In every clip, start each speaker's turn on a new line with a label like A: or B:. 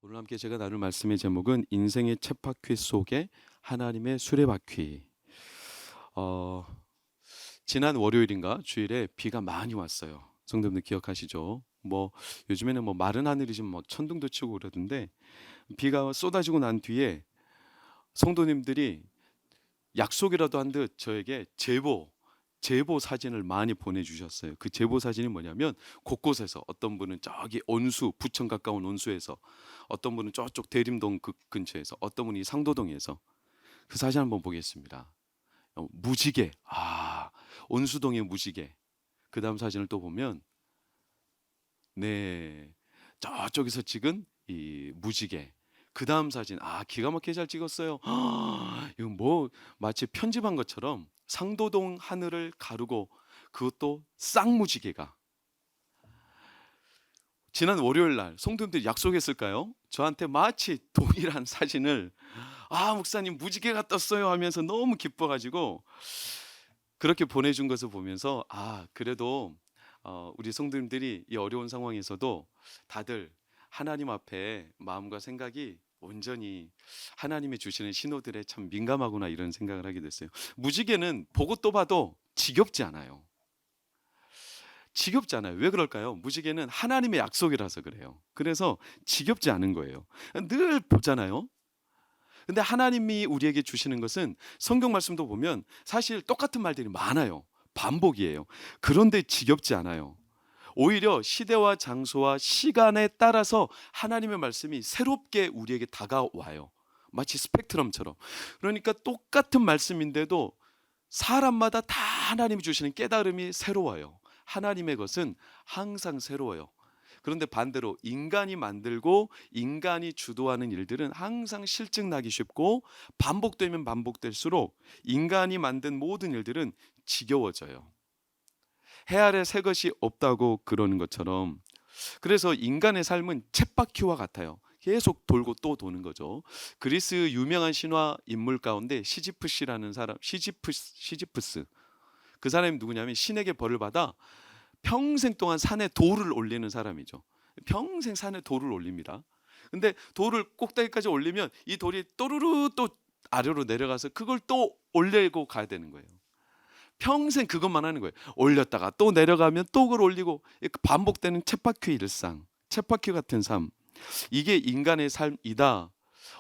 A: 오늘 함께 제가 나눌 말씀의 제목은 인생의 쳇바퀴 속에 하나님의 수레바퀴. 어, 지난 월요일인가 주일에 비가 많이 왔어요. 성도님들 기억하시죠? 요즘에는 마른 하늘이 좀 천둥도 치고 그러던데, 비가 쏟아지고 난 뒤에 성도님들이 약속이라도 한 듯 저에게 제보 사진을 많이 보내주셨어요. 그 제보 사진이 뭐냐면 곳곳에서, 어떤 분은 저기 온수, 부천 가까운 온수에서, 어떤 분은 저쪽 대림동 그 근처에서, 어떤 분이 상도동에서. 그 사진 한번 보겠습니다. 무지개, 온수동의 무지개. 그 다음 사진을 또 보면, 네, 저쪽에서 찍은 이 무지개. 그 다음 사진, 기가 막히게 잘 찍었어요. 이거 마치 편집한 것처럼 상도동 하늘을 가르고, 그것도 쌍무지개가. 지난 월요일 날 성도님들이 약속했을까요? 저한테 마치 동일한 사진을, 목사님 무지개가 떴어요 하면서 너무 기뻐가지고 그렇게 보내준 것을 보면서, 그래도 우리 성도님들이 이 어려운 상황에서도 다들 하나님 앞에 마음과 생각이 온전히 하나님이 주시는 신호들에 참 민감하구나, 이런 생각을 하게 됐어요. 무지개는 보고 또 봐도 지겹지 않아요. 지겹지 않아요. 왜 그럴까요? 무지개는 하나님의 약속이라서 그래요. 그래서 지겹지 않은 거예요. 늘 보잖아요. 근데 하나님이 우리에게 주시는 것은, 성경 말씀도 보면 사실 똑같은 말들이 많아요. 반복이에요. 그런데 지겹지 않아요. 오히려 시대와 장소와 시간에 따라서 하나님의 말씀이 새롭게 우리에게 다가와요. 마치 스펙트럼처럼. 그러니까 똑같은 말씀인데도 사람마다 다 하나님이 주시는 깨달음이 새로워요. 하나님의 것은 항상 새로워요. 그런데 반대로 인간이 만들고 인간이 주도하는 일들은 항상 실증나기 쉽고, 반복되면 반복될수록 인간이 만든 모든 일들은 지겨워져요. 해 아래 새 것이 없다고 그러는 것처럼, 그래서 인간의 삶은 쳇바퀴와 같아요. 계속 돌고 또 도는 거죠. 그리스 유명한 신화 인물 가운데 시지프스라는 사람, 시지프스. 그 사람이 누구냐면 신에게 벌을 받아 평생 동안 산에 돌을 올리는 사람이죠. 평생 산에 돌을 올립니다. 근데 돌을 꼭대기까지 올리면 이 돌이 또르르 또 아래로 내려가서 그걸 또 올리고 가야 되는 거예요. 평생 그것만 하는 거예요. 올렸다가 또 내려가면 또 그걸 올리고, 반복되는 쳇바퀴 일상, 쳇바퀴 같은 삶. 이게 인간의 삶이다.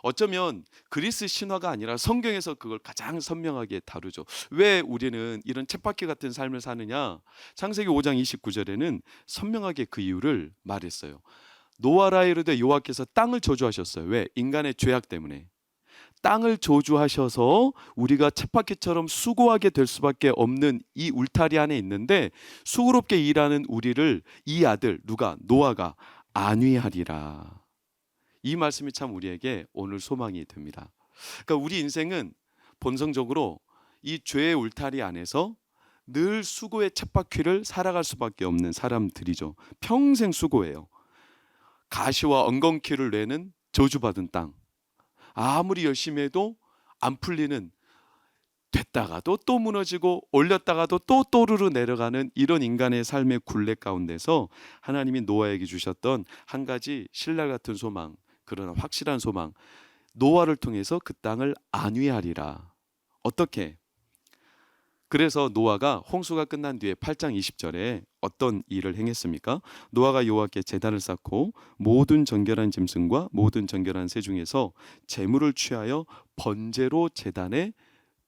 A: 어쩌면 그리스 신화가 아니라 성경에서 그걸 가장 선명하게 다루죠. 왜 우리는 이런 쳇바퀴 같은 삶을 사느냐? 창세기 5장 29절에는 선명하게 그 이유를 말했어요. 노아라 이르되 여호와께서 땅을 저주하셨어요. 왜? 인간의 죄악 때문에. 땅을 저주하셔서 우리가 쳇바퀴처럼 수고하게 될 수밖에 없는 이 울타리 안에 있는데, 수고롭게 일하는 우리를 이 아들 누가? 노아가 안위하리라. 이 말씀이 참 우리에게 오늘 소망이 됩니다. 그러니까 우리 인생은 본성적으로 이 죄의 울타리 안에서 늘 수고의 쳇바퀴를 살아갈 수밖에 없는 사람들이죠. 평생 수고해요. 가시와 엉겅퀴를 내는 저주받은 땅. 아무리 열심히 해도 안 풀리는, 됐다가도 또 무너지고 올렸다가도 또 또르르 내려가는 이런 인간의 삶의 굴레 가운데서 하나님이 노아에게 주셨던 한 가지 신랄 같은 소망, 그러나 확실한 소망, 노아를 통해서 그 땅을 안위하리라. 어떻게? 그래서 노아가 홍수가 끝난 뒤에 8장 20절에 어떤 일을 행했습니까? 노아가 여호와께 제단을 쌓고 모든 정결한 짐승과 모든 정결한 새 중에서 제물을 취하여 번제로 제단에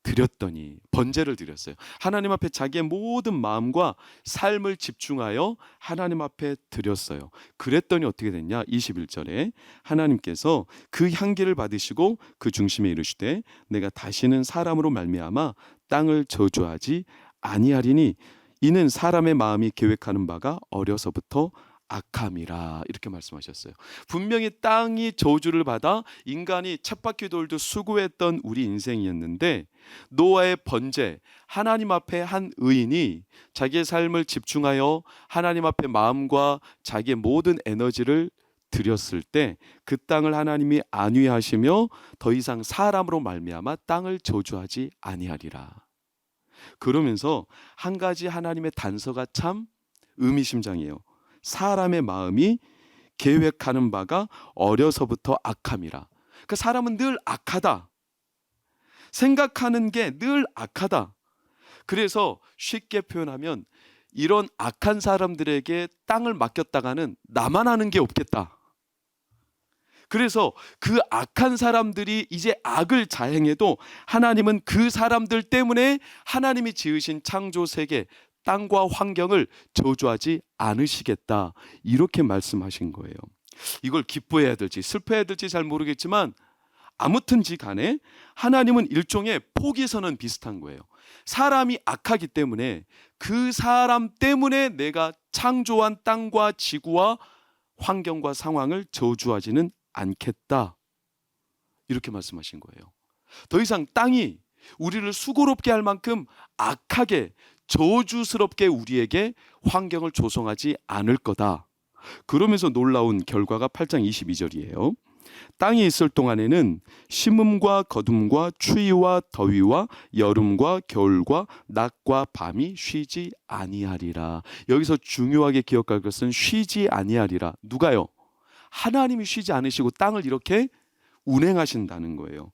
A: 드렸더니, 번제를 드렸어요. 하나님 앞에 자기의 모든 마음과 삶을 집중하여 하나님 앞에 드렸어요. 그랬더니 어떻게 됐냐? 21절에 하나님께서 그 향기를 받으시고 그 중심에 이르시되 내가 다시는 사람으로 말미암아 땅을 저주하지 아니하리니 이는 사람의 마음이 계획하는 바가 어려서부터 악함이라, 이렇게 말씀하셨어요. 분명히 땅이 저주를 받아 인간이 쳇바퀴 돌듯 수고했던 우리 인생이었는데, 노아의 번제, 하나님 앞에 한 의인이 자기의 삶을 집중하여 하나님 앞에 마음과 자기의 모든 에너지를 드렸을 때 그 땅을 하나님이 안위하시며 더 이상 사람으로 말미암아 땅을 저주하지 아니하리라. 그러면서 한 가지 하나님의 단서가 참 의미심장해요. 사람의 마음이 계획하는 바가 어려서부터 악함이라. 그러니까 사람은 늘 악하다. 생각하는 게 늘 악하다. 그래서 쉽게 표현하면 이런 악한 사람들에게 땅을 맡겼다가는 나만 하는 게 없겠다. 그래서 그 악한 사람들이 이제 악을 자행해도 하나님은 그 사람들 때문에 하나님이 지으신 창조 세계, 땅과 환경을 저주하지 않으시겠다. 이렇게 말씀하신 거예요. 이걸 기뻐해야 될지 슬퍼해야 될지 잘 모르겠지만 아무튼지 간에 하나님은 일종의 포기선언 비슷한 거예요. 사람이 악하기 때문에 그 사람 때문에 내가 창조한 땅과 지구와 환경과 상황을 저주하지는 않겠다. 이렇게 말씀하신 거예요. 더 이상 땅이 우리를 수고롭게 할 만큼 악하게 저주스럽게 우리에게 환경을 조성하지 않을 거다. 그러면서 놀라운 결과가 8장 22절이에요. 땅이 있을 동안에는 심음과 거둠과 추위와 더위와 여름과 겨울과 낮과 밤이 쉬지 아니하리라. 여기서 중요하게 기억할 것은 쉬지 아니하리라. 누가요? 하나님이 쉬지 않으시고 땅을 이렇게 운행하신다는 거예요.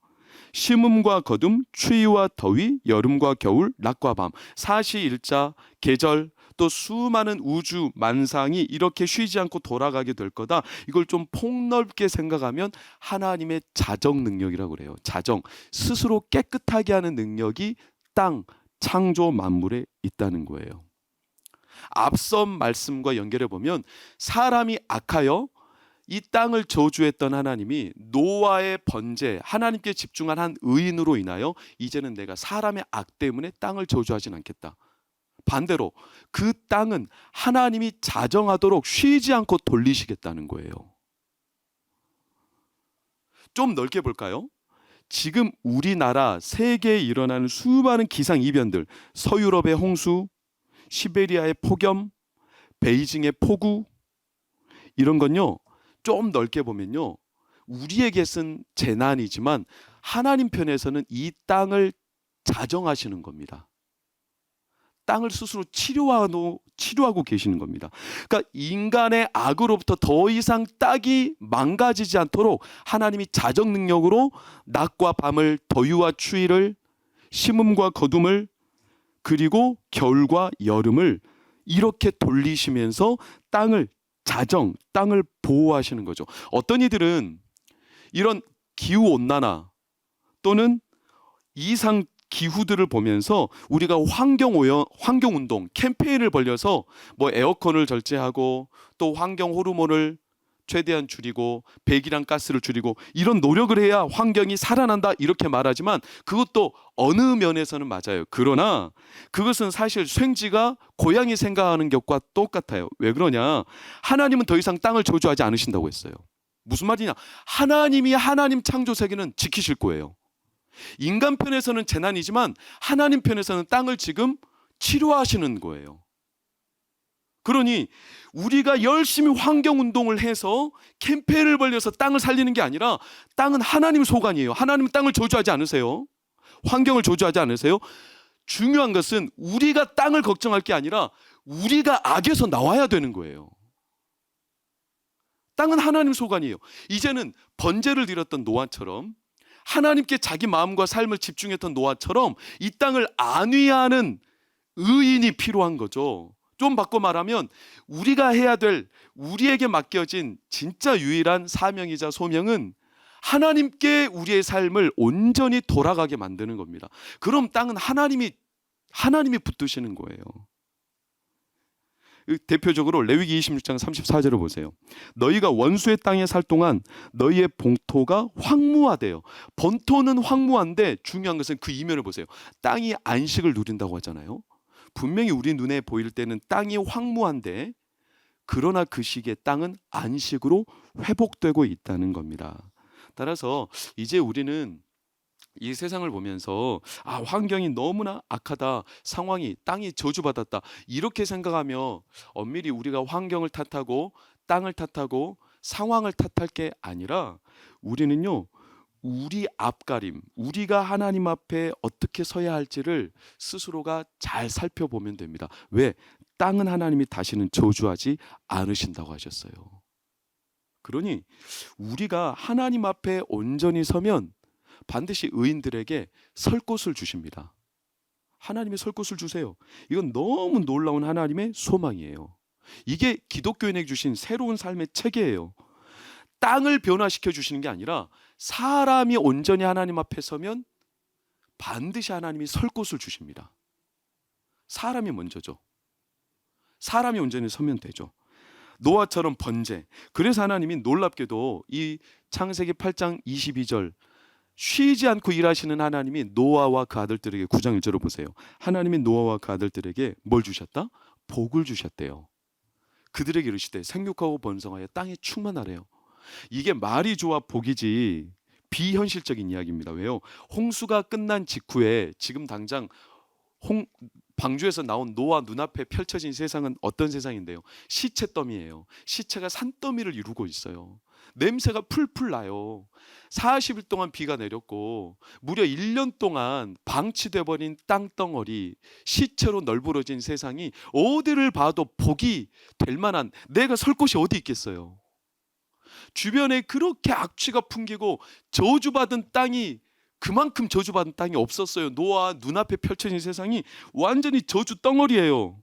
A: 심음과 거둠, 추위와 더위, 여름과 겨울, 낮과 밤, 사시일자, 계절, 또 수많은 우주 만상이 이렇게 쉬지 않고 돌아가게 될 거다. 이걸 좀 폭넓게 생각하면 하나님의 자정 능력이라고 그래요. 자정, 스스로 깨끗하게 하는 능력이 땅, 창조 만물에 있다는 거예요. 앞선 말씀과 연결해 보면 사람이 악하여 이 땅을 저주했던 하나님이 노아의 번제, 하나님께 집중한 한 의인으로 인하여 이제는 내가 사람의 악 때문에 땅을 저주하진 않겠다. 반대로 그 땅은 하나님이 자정하도록 쉬지 않고 돌리시겠다는 거예요. 좀 넓게 볼까요? 지금 우리나라 세계에 일어나는 수많은 기상이변들, 서유럽의 홍수, 시베리아의 폭염, 베이징의 폭우, 이런 건요 좀 넓게 보면요 우리에게 쓴 재난이지만 하나님 편에서는 이 땅을 자정하시는 겁니다. 땅을 스스로 치료하고 계시는 겁니다. 그러니까 인간의 악으로부터 더 이상 땅이 망가지지 않도록 하나님이 자정 능력으로 낮과 밤을, 더위와 추위를, 심음과 거둠을, 그리고 겨울과 여름을 이렇게 돌리시면서 땅을 땅을 보호하시는 거죠. 어떤 이들은 이런 기후온난화 또는 이상 기후들을 보면서 우리가 환경운동 캠페인을 벌려서 뭐 에어컨을 절제하고 또 환경 호르몬을 최대한 줄이고 배기량 가스를 줄이고 이런 노력을 해야 환경이 살아난다 이렇게 말하지만 그것도 어느 면에서는 맞아요. 그러나 그것은 사실 쇳지가 고양이 생각하는 것과 똑같아요. 왜 그러냐? 하나님은 더 이상 땅을 저주하지 않으신다고 했어요. 무슨 말이냐? 하나님이 하나님 창조 세계는 지키실 거예요. 인간 편에서는 재난이지만 하나님 편에서는 땅을 지금 치료하시는 거예요. 그러니 우리가 열심히 환경운동을 해서 캠페인을 벌려서 땅을 살리는 게 아니라 땅은 하나님 소관이에요. 하나님은 땅을 저주하지 않으세요. 환경을 저주하지 않으세요. 중요한 것은 우리가 땅을 걱정할 게 아니라 우리가 악에서 나와야 되는 거예요. 땅은 하나님 소관이에요. 이제는 번제를 드렸던 노아처럼 하나님께 자기 마음과 삶을 집중했던 노아처럼 이 땅을 안위하는 의인이 필요한 거죠. 좀 바꿔 말하면 우리가 해야 될 우리에게 맡겨진 진짜 유일한 사명이자 소명은 하나님께 우리의 삶을 온전히 돌아가게 만드는 겁니다. 그럼 땅은 하나님이 붙드시는 거예요. 대표적으로 레위기 26장 34절을 보세요. 너희가 원수의 땅에 살 동안 너희의 본토가 황무하대요. 본토는 황무한데 중요한 것은 그 이면을 보세요. 땅이 안식을 누린다고 하잖아요. 분명히 우리 눈에 보일 때는 땅이 황무한데 그러나 그 시기에 땅은 안식으로 회복되고 있다는 겁니다. 따라서 이제 우리는 이 세상을 보면서 환경이 너무나 악하다, 상황이 땅이 저주받았다 이렇게 생각하며 엄밀히 우리가 환경을 탓하고 땅을 탓하고 상황을 탓할 게 아니라 우리는요 우리 앞가림, 우리가 하나님 앞에 어떻게 서야 할지를 스스로가 잘 살펴보면 됩니다. 왜? 땅은 하나님이 다시는 저주하지 않으신다고 하셨어요. 그러니 우리가 하나님 앞에 온전히 서면 반드시 의인들에게 설 곳을 주십니다. 하나님의 설 곳을 주세요. 이건 너무 놀라운 하나님의 소망이에요. 이게 기독교인에게 주신 새로운 삶의 체계예요. 땅을 변화시켜 주시는 게 아니라 사람이 온전히 하나님 앞에 서면 반드시 하나님이 설 곳을 주십니다. 사람이 먼저죠. 사람이 온전히 서면 되죠. 노아처럼 번제. 그래서 하나님이 놀랍게도 이 창세기 8장 22절 쉬지 않고 일하시는 하나님이 노아와 그 아들들에게 9장 1절을 보세요. 하나님이 노아와 그 아들들에게 뭘 주셨다? 복을 주셨대요. 그들에게 이르시되 생육하고 번성하여 땅에 충만하래요. 이게 말이 좋아 복이지 비현실적인 이야기입니다. 왜요? 홍수가 끝난 직후에 지금 당장 방주에서 나온 노아 눈앞에 펼쳐진 세상은 어떤 세상인데요? 시체 더미예요. 시체가 산더미를 이루고 있어요. 냄새가 풀풀 나요. 40일 동안 비가 내렸고 무려 1년 동안 방치돼 버린 땅덩어리, 시체로 널브러진 세상이 어디를 봐도 복이 될 만한, 내가 설 곳이 어디 있겠어요? 주변에 그렇게 악취가 풍기고 저주받은 땅이, 그만큼 저주받은 땅이 없었어요. 노아 눈앞에 펼쳐진 세상이 완전히 저주 덩어리예요.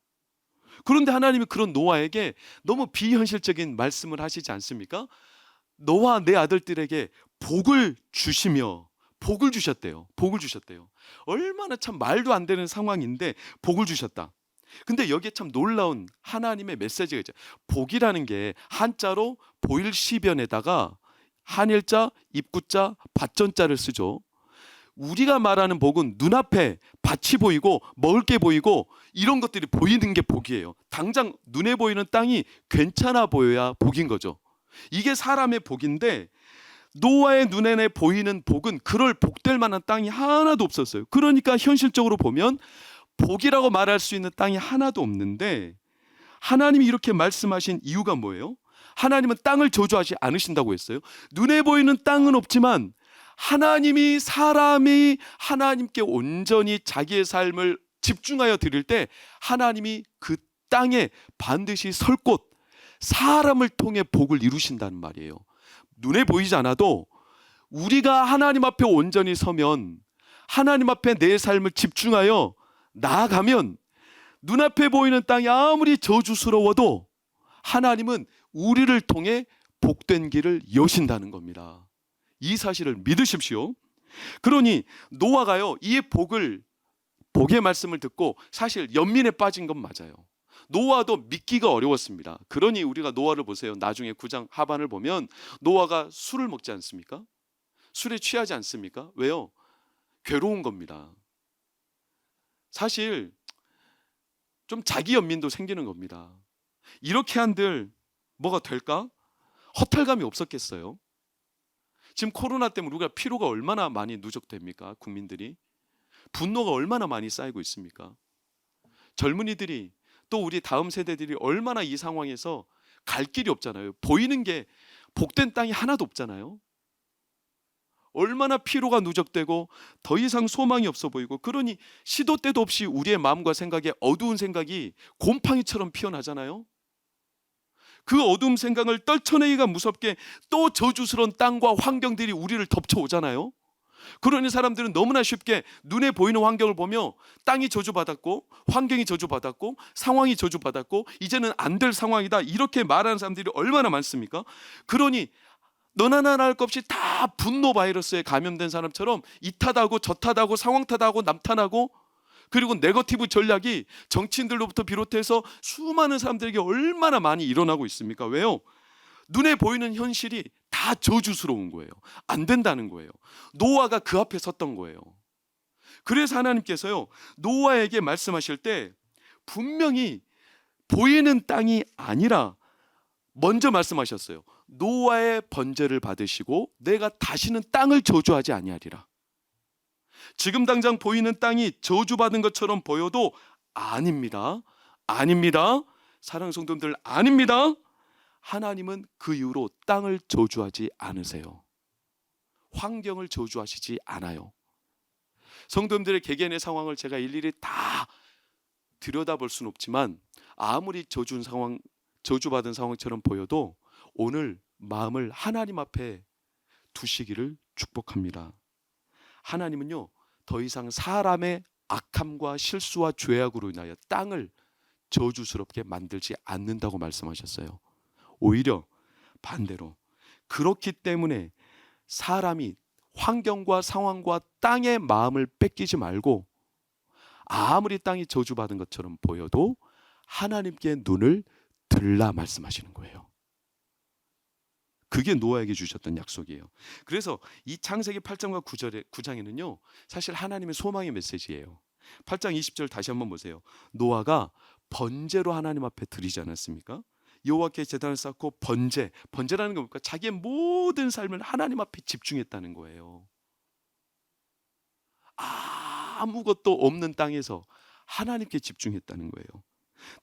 A: 그런데 하나님이 그런 노아에게 너무 비현실적인 말씀을 하시지 않습니까? 너와 내 아들들에게 복을 주시며, 복을 주셨대요. 복을 주셨대요. 얼마나 참 말도 안 되는 상황인데 복을 주셨다. 근데 여기에 참 놀라운 하나님의 메시지가 있죠. 복이라는 게 한자로 보일시변에다가 한일자, 입구자, 밭전자를 쓰죠. 우리가 말하는 복은 눈앞에 밭이 보이고 먹을 게 보이고 이런 것들이 보이는 게 복이에요. 당장 눈에 보이는 땅이 괜찮아 보여야 복인 거죠. 이게 사람의 복인데 노아의 눈에 보이는 복은 그럴 복될 만한 땅이 하나도 없었어요. 그러니까 현실적으로 보면 복이라고 말할 수 있는 땅이 하나도 없는데, 하나님이 이렇게 말씀하신 이유가 뭐예요? 하나님은 땅을 저주하지 않으신다고 했어요. 눈에 보이는 땅은 없지만 하나님이, 사람이 하나님께 온전히 자기의 삶을 집중하여 드릴 때 하나님이 그 땅에 반드시 설 곳, 사람을 통해 복을 이루신다는 말이에요. 눈에 보이지 않아도 우리가 하나님 앞에 온전히 서면, 하나님 앞에 내 삶을 집중하여 나아가면 눈앞에 보이는 땅이 아무리 저주스러워도 하나님은 우리를 통해 복된 길을 여신다는 겁니다. 이 사실을 믿으십시오. 그러니 노아가요, 이 복의 말씀을 듣고 사실 연민에 빠진 건 맞아요. 노아도 믿기가 어려웠습니다. 그러니 우리가 노아를 보세요. 나중에 9장 하반을 보면 노아가 술을 먹지 않습니까? 술에 취하지 않습니까? 왜요? 괴로운 겁니다. 사실 좀 자기 연민도 생기는 겁니다. 이렇게 한들 뭐가 될까? 허탈감이 없었겠어요? 지금 코로나 때문에 우리가 피로가 얼마나 많이 누적됩니까? 국민들이 분노가 얼마나 많이 쌓이고 있습니까? 젊은이들이, 또 우리 다음 세대들이 얼마나 이 상황에서 갈 길이 없잖아요. 보이는 게 복된 땅이 하나도 없잖아요. 얼마나 피로가 누적되고 더 이상 소망이 없어 보이고, 그러니 시도 때도 없이 우리의 마음과 생각에 어두운 생각이 곰팡이처럼 피어나잖아요. 그 어두운 생각을 떨쳐내기가 무섭게 또 저주스러운 땅과 환경들이 우리를 덮쳐오잖아요. 그러니 사람들은 너무나 쉽게 눈에 보이는 환경을 보며 땅이 저주받았고 환경이 저주받았고 상황이 저주받았고 이제는 안 될 상황이다, 이렇게 말하는 사람들이 얼마나 많습니까? 그러니 너나 나나 할 것 없이 다 분노 바이러스에 감염된 사람처럼 이 탓하고 저 탓하고 상황 탓하고 남 탓하고, 그리고 네거티브 전략이 정치인들로부터 비롯해서 수많은 사람들에게 얼마나 많이 일어나고 있습니까? 왜요? 눈에 보이는 현실이 다 저주스러운 거예요. 안 된다는 거예요. 노아가 그 앞에 섰던 거예요. 그래서 하나님께서요, 노아에게 말씀하실 때 분명히 보이는 땅이 아니라 먼저 말씀하셨어요. 노아의 번제를 받으시고 내가 다시는 땅을 저주하지 아니하리라. 지금 당장 보이는 땅이 저주받은 것처럼 보여도 아닙니다. 아닙니다. 사랑하는 성도님들, 아닙니다. 하나님은 그 이후로 땅을 저주하지 않으세요. 환경을 저주하시지 않아요. 성도님들의 개개인의 상황을 제가 일일이 다 들여다볼 수는 없지만 아무리 저주받은 상황처럼 보여도 오늘 마음을 하나님 앞에 두시기를 축복합니다. 하나님은요, 더 이상 사람의 악함과 실수와 죄악으로 인하여 땅을 저주스럽게 만들지 않는다고 말씀하셨어요. 오히려 반대로, 그렇기 때문에 사람이 환경과 상황과 땅의 마음을 뺏기지 말고 아무리 땅이 저주받은 것처럼 보여도 하나님께 눈을 들라 말씀하시는 거예요. 그게 노아에게 주셨던 약속이에요. 그래서 이 창세기 8장과 9장에는요, 사실 하나님의 소망의 메시지예요. 8장 20절 다시 한번 보세요. 노아가 번제로 하나님 앞에 드리지 않았습니까? 여호와께 제단을 쌓고 번제라는 게 뭡니까? 자기의 모든 삶을 하나님 앞에 집중했다는 거예요. 아무것도 없는 땅에서 하나님께 집중했다는 거예요.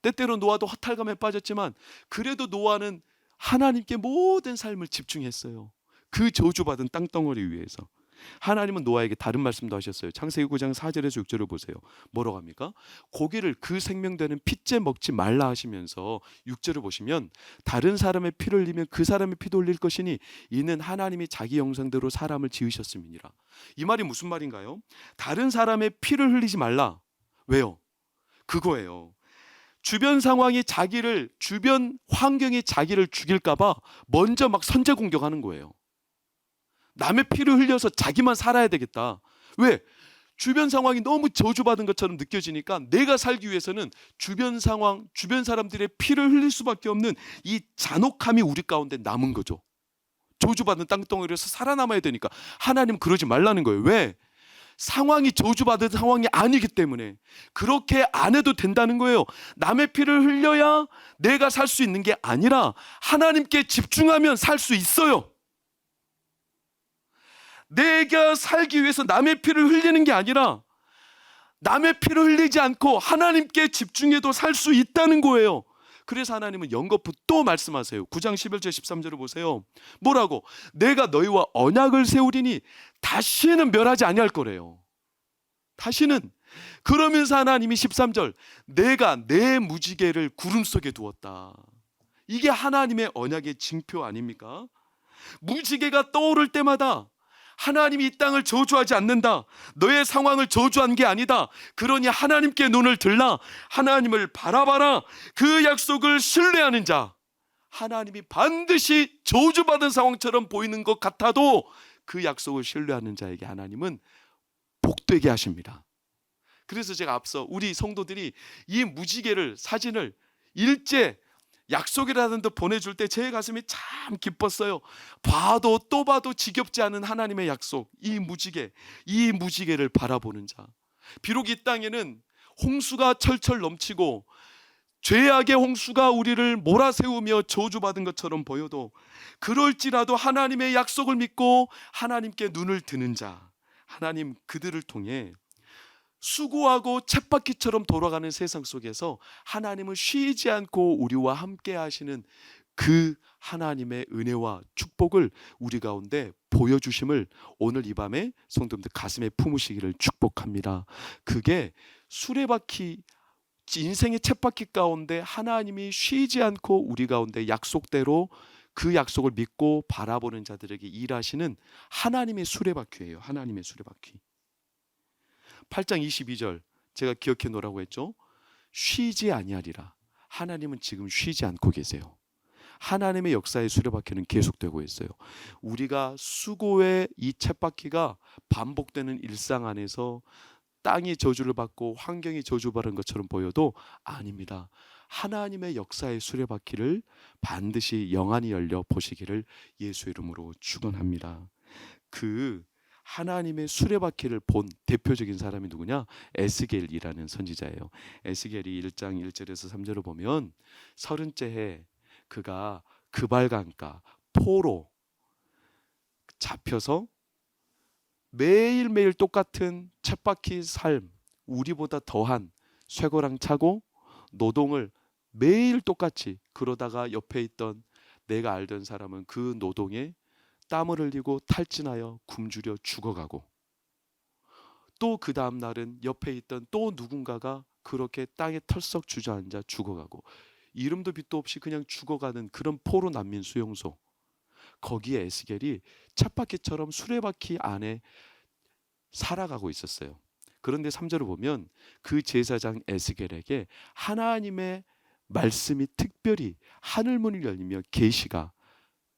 A: 때때로 노아도 허탈감에 빠졌지만 그래도 노아는 하나님께 모든 삶을 집중했어요. 그 저주받은 땅덩어리 위에서. 하나님은 노아에게 다른 말씀도 하셨어요. 창세기 9장 4절에서 6절을 보세요. 뭐라고 합니까? 고기를 그 생명되는 핏째 먹지 말라 하시면서 6절을 보시면 다른 사람의 피를 흘리면 그 사람의 피도 흘릴 것이니 이는 하나님이 자기 형상대로 사람을 지으셨음이니라. 이 말이 무슨 말인가요? 다른 사람의 피를 흘리지 말라. 왜요? 그거예요. 주변 상황이 주변 환경이 자기를 죽일까봐 먼저 막 선제 공격하는 거예요. 남의 피를 흘려서 자기만 살아야 되겠다. 왜? 주변 상황이 너무 저주받은 것처럼 느껴지니까 내가 살기 위해서는 주변 상황, 주변 사람들의 피를 흘릴 수밖에 없는 이 잔혹함이 우리 가운데 남은 거죠. 저주받은 땅덩어리에서 살아남아야 되니까 하나님은 그러지 말라는 거예요. 왜? 상황이 저주받은 상황이 아니기 때문에 그렇게 안 해도 된다는 거예요. 남의 피를 흘려야 내가 살 수 있는 게 아니라 하나님께 집중하면 살 수 있어요. 내가 살기 위해서 남의 피를 흘리는 게 아니라 남의 피를 흘리지 않고 하나님께 집중해도 살 수 있다는 거예요. 그래서 하나님은 연거푸 또 말씀하세요. 9장 11절 13절을 보세요. 뭐라고? 내가 너희와 언약을 세우리니 다시는 멸하지 아니할 거래요. 다시는. 그러면서 하나님이 13절 내가 내 무지개를 구름 속에 두었다. 이게 하나님의 언약의 징표 아닙니까? 무지개가 떠오를 때마다 하나님이 이 땅을 저주하지 않는다. 너의 상황을 저주한 게 아니다. 그러니 하나님께 눈을 들라. 하나님을 바라봐라. 그 약속을 신뢰하는 자. 하나님이 반드시 저주받은 상황처럼 보이는 것 같아도 그 약속을 신뢰하는 자에게 하나님은 복되게 하십니다. 그래서 제가 앞서 우리 성도들이 이 무지개를 사진을 일제 약속이라는 듯 보내줄 때 제 가슴이 참 기뻤어요. 봐도 또 봐도 지겹지 않은 하나님의 약속, 이 무지개를 바라보는 자. 비록 이 땅에는 홍수가 철철 넘치고 죄악의 홍수가 우리를 몰아세우며 저주받은 것처럼 보여도 그럴지라도 하나님의 약속을 믿고 하나님께 눈을 드는 자, 하나님 그들을 통해 수고하고 쳇바퀴처럼 돌아가는 세상 속에서 하나님은 쉬지 않고 우리와 함께 하시는 그 하나님의 은혜와 축복을 우리 가운데 보여주심을 오늘 이 밤에 성도님들 가슴에 품으시기를 축복합니다. 그게 수레바퀴, 인생의 쳇바퀴 가운데 하나님이 쉬지 않고 우리 가운데 약속대로 그 약속을 믿고 바라보는 자들에게 일하시는 하나님의 수레바퀴예요. 하나님의 수레바퀴. 8장 22절 제가 기억해 놓으라고 했죠. 쉬지 아니하리라. 하나님은 지금 쉬지 않고 계세요. 하나님의 역사의 수레바퀴는 계속되고 있어요. 우리가 수고의 이 쳇바퀴가 반복되는 일상 안에서 땅이 저주를 받고 환경이 저주받은 것처럼 보여도 아닙니다. 하나님의 역사의 수레바퀴를 반드시 영안이 열려 보시기를 예수 이름으로 축원합니다. 그 하나님의 수레바퀴를 본 대표적인 사람이 누구냐? 에스겔이라는 선지자예요. 에스겔이 1장 1절에서 3절을 보면 30째 해 그가 그발강가 포로 잡혀서 매일매일 똑같은 쳇바퀴 삶, 우리보다 더한 쇠고랑 차고 노동을 매일 똑같이 그러다가 옆에 있던 내가 알던 사람은 그 노동에 땀을 흘리고 탈진하여 굶주려 죽어가고 또 그 다음 날은 옆에 있던 또 누군가가 그렇게 땅에 털썩 주저앉아 죽어가고 이름도 빛도 없이 그냥 죽어가는 그런 포로 난민 수용소. 거기에 에스겔이 쳇바퀴처럼 수레바퀴 안에 살아가고 있었어요. 그런데 3절을 보면 그 제사장 에스겔에게 하나님의 말씀이 특별히 하늘문이 열리며 계시가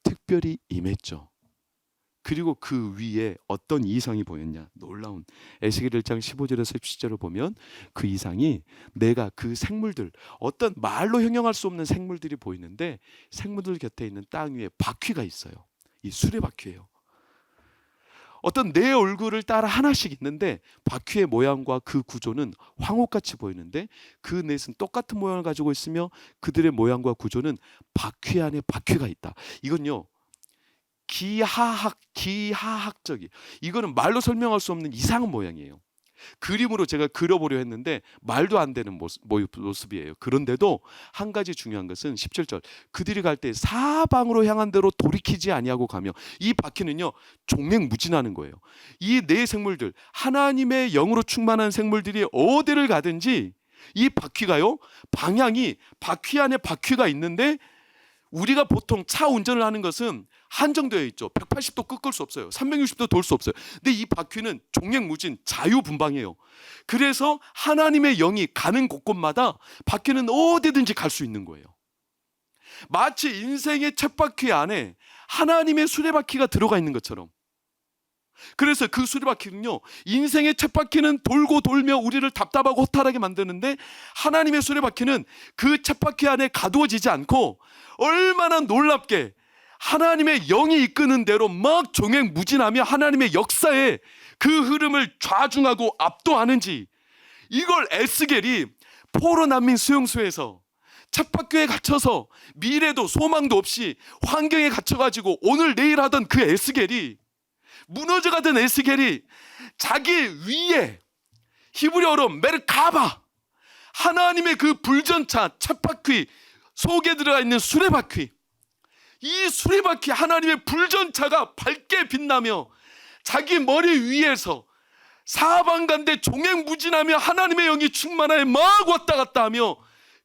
A: 특별히 임했죠. 그리고 그 위에 어떤 이상이 보였냐? 놀라운 에스겔 1장 15절에서 17절을 보면 그 이상이 내가 그 생물들, 어떤 말로 형용할 수 없는 생물들이 보이는데 생물들 곁에 있는 땅 위에 바퀴가 있어요. 이 수레바퀴예요. 어떤 내 얼굴을 따라 하나씩 있는데 바퀴의 모양과 그 구조는 황홀같이 보이는데 그 넷은 똑같은 모양을 가지고 있으며 그들의 모양과 구조는 바퀴 안에 바퀴가 있다. 이건요, 기하학적이, 이거는 말로 설명할 수 없는 이상한 모양이에요. 그림으로 제가 그려보려 했는데 말도 안 되는 모습이에요. 그런데도 한 가지 중요한 것은 17절, 그들이 갈 때 사방으로 향한 대로 돌이키지 아니하고 가며, 이 바퀴는요 종횡무진하는 거예요. 이 네 생물들, 하나님의 영으로 충만한 생물들이 어디를 가든지 이 바퀴가요, 방향이, 바퀴 안에 바퀴가 있는데 우리가 보통 차 운전을 하는 것은 한정되어 있죠. 180도 꺾을 수 없어요. 360도 돌 수 없어요. 근데 이 바퀴는 종횡무진, 자유분방해요. 그래서 하나님의 영이 가는 곳곳마다 바퀴는 어디든지 갈 수 있는 거예요. 마치 인생의 쳇바퀴 안에 하나님의 수레바퀴가 들어가 있는 것처럼. 그래서 그 수레바퀴는요, 인생의 쳇바퀴는 돌고 돌며 우리를 답답하고 허탈하게 만드는데 하나님의 수레바퀴는 그 쳇바퀴 안에 가두어지지 않고 얼마나 놀랍게 하나님의 영이 이끄는 대로 막 종횡무진하며 하나님의 역사에 그 흐름을 좌중하고 압도하는지, 이걸 에스겔이 포로 난민 수용소에서 쳇바퀴에 갇혀서 미래도 소망도 없이 환경에 갇혀가지고 오늘 내일 하던 그 에스겔이, 무너져가던 에스겔이 자기 위에, 히브리어로 메르카바, 하나님의 그 불전차 쳇바퀴 속에 들어가 있는 수레바퀴, 이 수레바퀴 하나님의 불전차가 밝게 빛나며 자기 머리 위에서 사방간대 종횡무진하며 하나님의 영이 충만하여 막 왔다 갔다 하며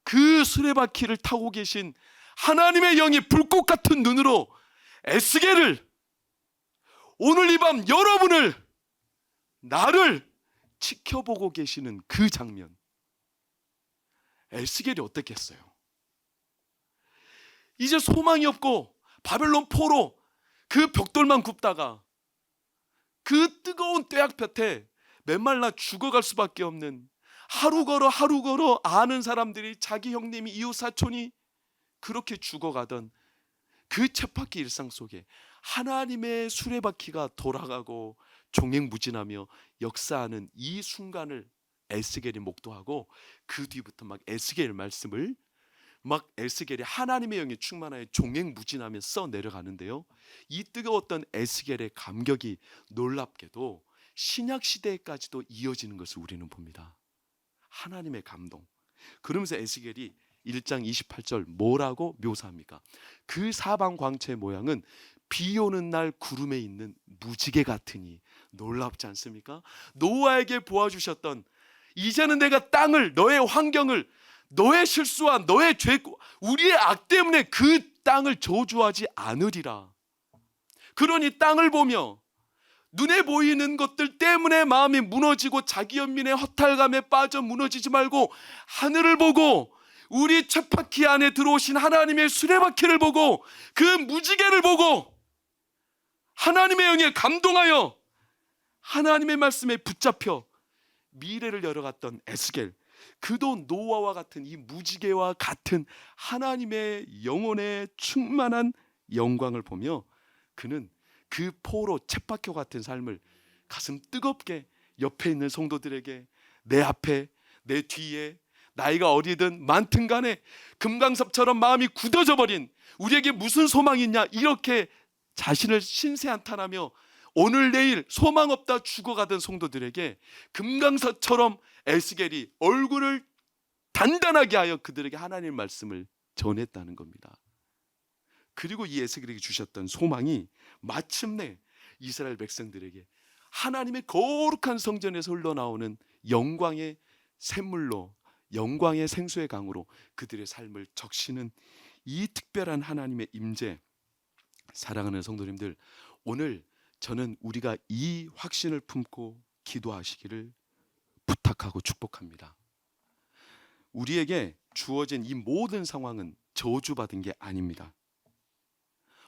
A: 그 수레바퀴를 타고 계신 하나님의 영이 불꽃 같은 눈으로 에스겔을, 오늘 이 밤 여러분을, 나를 지켜보고 계시는 그 장면, 에스겔이 어떻겠어요? 이제 소망이 없고 바벨론 포로 그 벽돌만 굽다가 그 뜨거운 뙤약볕에 메말라 죽어갈 수밖에 없는, 하루 걸어 아는 사람들이, 자기 형님이, 이웃 사촌이 그렇게 죽어가던 그 쳇바퀴 일상 속에 하나님의 수레바퀴가 돌아가고 종횡무진하며 역사하는 이 순간을 에스겔이 목도하고, 그 뒤부터 막 에스겔 말씀을 막 에스겔이 하나님의 영이 충만하여 종횡무진하며 써 내려가는데요, 이 뜨거웠던 에스겔의 감격이 놀랍게도 신약 시대까지도 이어지는 것을 우리는 봅니다. 하나님의 감동. 그러면서 에스겔이 1장 28절 뭐라고 묘사합니까? 그 사방 광채의 모양은 비 오는 날 구름에 있는 무지개 같으니. 놀랍지 않습니까? 노아에게 보아주셨던, 이제는 내가 땅을, 너의 환경을, 너의 실수와 너의 죄, 우리의 악 때문에 그 땅을 저주하지 않으리라. 그러니 땅을 보며 눈에 보이는 것들 때문에 마음이 무너지고 자기 연민의 허탈감에 빠져 무너지지 말고 하늘을 보고 우리 쳇바퀴 안에 들어오신 하나님의 수레바퀴를 보고 그 무지개를 보고 하나님의 영에 감동하여 하나님의 말씀에 붙잡혀 미래를 열어갔던 에스겔, 그도 노아와 같은 이 무지개와 같은 하나님의 영혼에 충만한 영광을 보며 그는 그 포로 쳇바퀴와 같은 삶을 가슴 뜨겁게 옆에 있는 성도들에게, 내 앞에 내 뒤에 나이가 어리든 많든 간에 금강섭처럼 마음이 굳어져 버린 우리에게 무슨 소망이 있냐, 이렇게 자신을 신세한탄하며 오늘 내일 소망 없다 죽어가던 성도들에게 금강석처럼 에스겔이 얼굴을 단단하게 하여 그들에게 하나님의 말씀을 전했다는 겁니다. 그리고 이 에스겔에게 주셨던 소망이 마침내 이스라엘 백성들에게 하나님의 거룩한 성전에서 흘러나오는 영광의 샘물로, 영광의 생수의 강으로 그들의 삶을 적시는 이 특별한 하나님의 임재, 사랑하는 성도님들, 오늘 저는 우리가 이 확신을 품고 기도하시기를 부탁하고 축복합니다. 우리에게 주어진 이 모든 상황은 저주받은 게 아닙니다.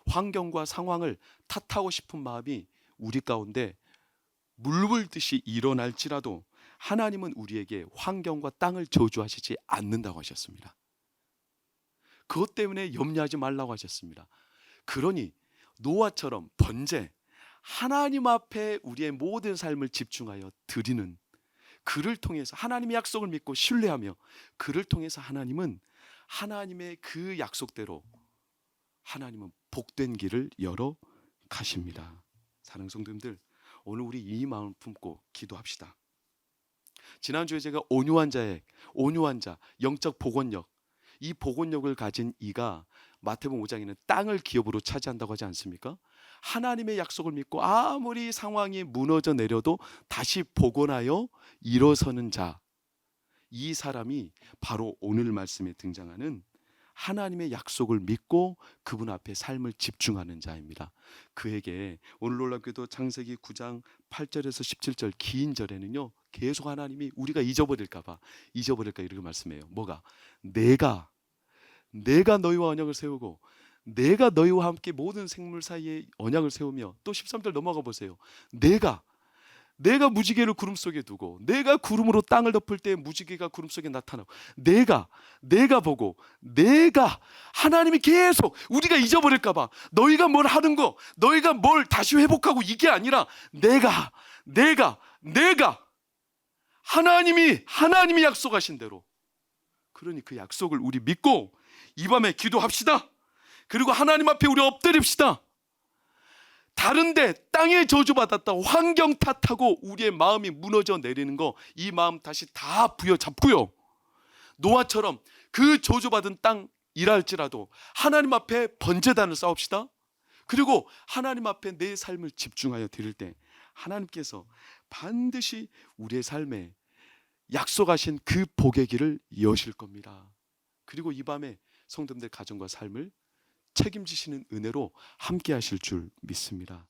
A: 환경과 상황을 탓하고 싶은 마음이 우리 가운데 물불듯이 일어날지라도 하나님은 우리에게 환경과 땅을 저주하시지 않는다고 하셨습니다. 그것 때문에 염려하지 말라고 하셨습니다. 그러니 노아처럼 번제, 하나님 앞에 우리의 모든 삶을 집중하여 드리는, 그를 통해서 하나님의 약속을 믿고 신뢰하며 그를 통해서 하나님은 하나님의 그 약속대로 하나님은 복된 길을 열어 가십니다. 사랑하는 성도님들, 오늘 우리 이 마음 품고 기도합시다. 지난주에 제가 온유한 자, 영적 복원력, 이 복원력을 가진 이가 마태복음 5장에는 땅을 기업으로 차지한다고 하지 않습니까? 하나님의 약속을 믿고 아무리 상황이 무너져 내려도 다시 복원하여 일어서는 자, 이 사람이 바로 오늘 말씀에 등장하는 하나님의 약속을 믿고 그분 앞에 삶을 집중하는 자입니다. 그에게 오늘 놀랍게도 창세기 9장 8절에서 17절 긴 절에는요, 계속 하나님이 우리가 잊어버릴까 이렇게 말씀해요. 뭐가? 내가 너희와 언약을 세우고 내가 너희와 함께 모든 생물 사이에 언약을 세우며, 또 13절 넘어가 보세요. 내가 무지개를 구름 속에 두고 내가 구름으로 땅을 덮을 때 무지개가 구름 속에 나타나고 내가 보고 하나님이 계속 우리가 잊어버릴까 봐 너희가 뭘 하는 거, 너희가 뭘 다시 회복하고 이게 아니라 내가 하나님이 약속하신 대로, 그러니 그 약속을 우리 믿고 이 밤에 기도합시다. 그리고 하나님 앞에 우리 엎드립시다. 다른데 땅에 저주받았다 환경 탓하고 우리의 마음이 무너져 내리는 거, 이 마음 다시 다 부여잡고요, 노아처럼 그 저주받은 땅 일할지라도 하나님 앞에 번제단을 쌓읍시다. 그리고 하나님 앞에 내 삶을 집중하여 드릴 때 하나님께서 반드시 우리의 삶에 약속하신 그 복의 길을 여실 겁니다. 그리고 이 밤에 성도님들 가정과 삶을 책임지시는 은혜로 함께 하실 줄 믿습니다.